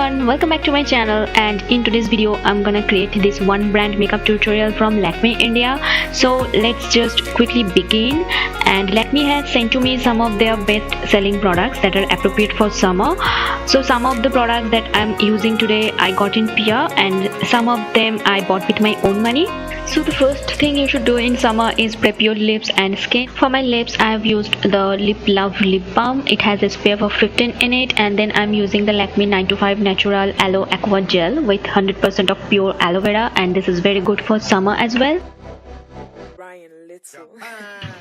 everyone, welcome back to my channel, and in today's video I'm gonna create this one brand makeup tutorial from Lakme India. So let's just quickly begin. And Lakme has sent to me some of their best selling products that are appropriate for summer. So some of the products that I'm using today I got in Pia, and some of them I bought with my own money. So the first thing you should do in summer is prep your lips and skin. For my lips I have used the Lip Love lip balm. It has SPF of 15 in it, and then I'm using the Lakme 925 Natural Aloe Aqua Gel with 100% of pure aloe vera, and this is very good for summer as well.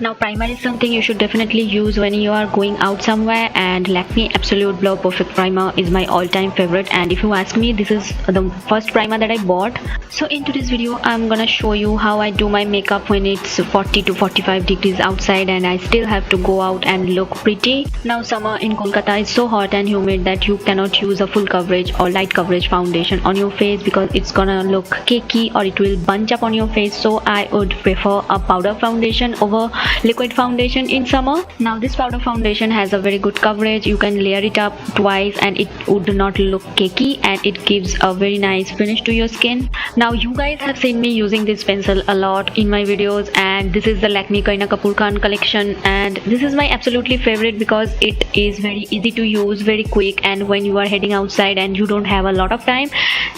Now primer is something you should definitely use when you are going out somewhere, and Lakme Absolute Blur Perfect Primer is my all-time favorite, and if you ask me, this is the first primer that I bought. So in today's video I'm gonna show you how I do my makeup when it's 40 to 45 degrees outside and I still have to go out and look pretty. Now summer in Kolkata is so hot and humid that you cannot use a full coverage or light coverage foundation on your face because it's gonna look cakey or it will bunch up on your face. So I would prefer a powder foundation over liquid foundation in summer. Now this powder foundation has a very good coverage. You can layer it up twice and it would not look cakey, and it gives a very nice finish to your skin. Now you guys have seen me using this pencil a lot in my videos, and this is the Lakme Kareena Kapoor Khan collection, and this is my absolutely favorite because it is very easy to use, very quick, and when you are heading outside and you don't have a lot of time,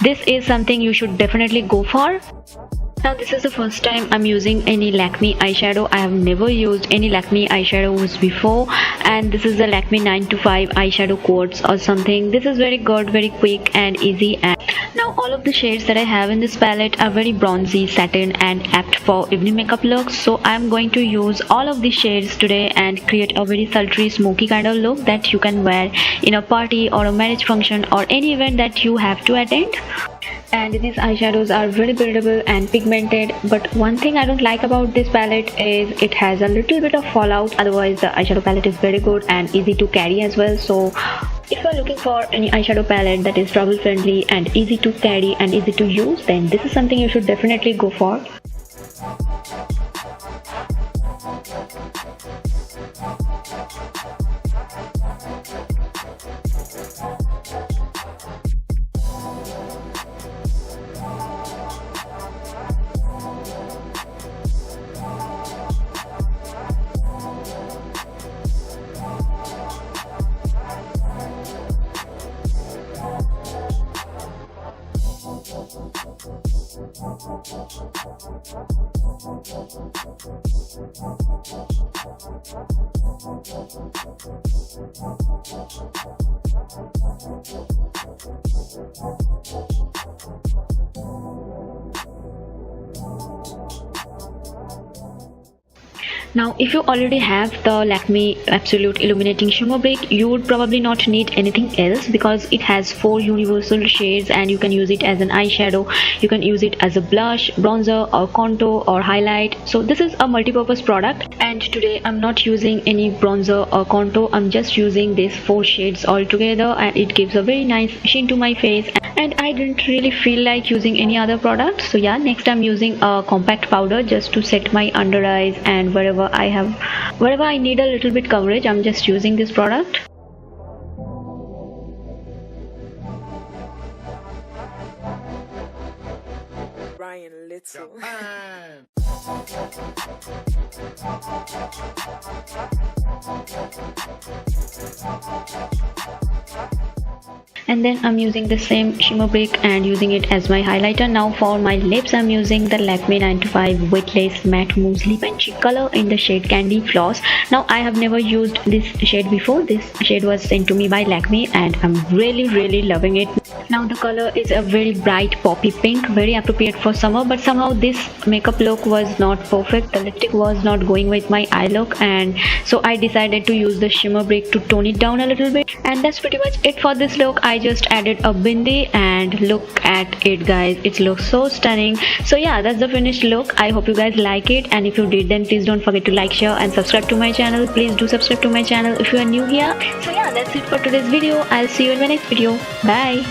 this is something you should definitely go for. Now this is the first time I'm using any Lakme eyeshadow. I have never used any Lakme eyeshadows before, and this is the Lakme 925 eyeshadow quartz or something. This is very good, very quick and easy. And now all of the shades that I have in this palette are very bronzy, satin and apt for evening makeup looks. So I'm going to use all of these shades today and create a very sultry, smoky kind of look that you can wear in a party or a marriage function or any event that you have to attend. And these eyeshadows are very buildable and pigmented, but one thing I don't like about this palette is it has a little bit of fallout. Otherwise the eyeshadow palette is very good and easy to carry as well. So if you are looking for any eyeshadow palette that is travel friendly and easy to carry and easy to use, then this is something you should definitely go for. Now if you already have the Lakme Absolute Illuminating Shimmer Brick, you would probably not need anything else because it has 4 universal shades and you can use it as an eyeshadow, you can use it as a blush, bronzer or contour or highlight. So this is a multi-purpose product, and today I'm not using any bronzer or contour. I'm just using these 4 shades all together, and it gives a very nice sheen to my face, and I didn't really feel like using any other product. So yeah, next I'm using a compact powder just to set my under eyes, and wherever I need a little bit coverage, I'm just using this product. And then I'm using the same shimmer brick and using it as my highlighter. Now for my lips I'm using the Lakme 925 Wet Lace Matte Mousse Lip and Cheek Color in the shade Candy Floss. Now I have never used this shade before. This shade was sent to me by Lakme and I'm really loving it. Now the color is a very bright poppy pink, very appropriate for summer, but somehow this makeup look was not perfect. The lipstick was not going with my eye look, and so I decided to use the shimmer brick to tone it down a little bit. And that's pretty much it for this look. I just added a bindi, and look at it guys, it looks so stunning. So yeah, that's the finished look. I hope you guys like it, and if you did, then please don't forget to like, share and subscribe to my channel. Please do subscribe to my channel if you are new here. So yeah, that's it for today's video. I'll see you in my next video. Bye.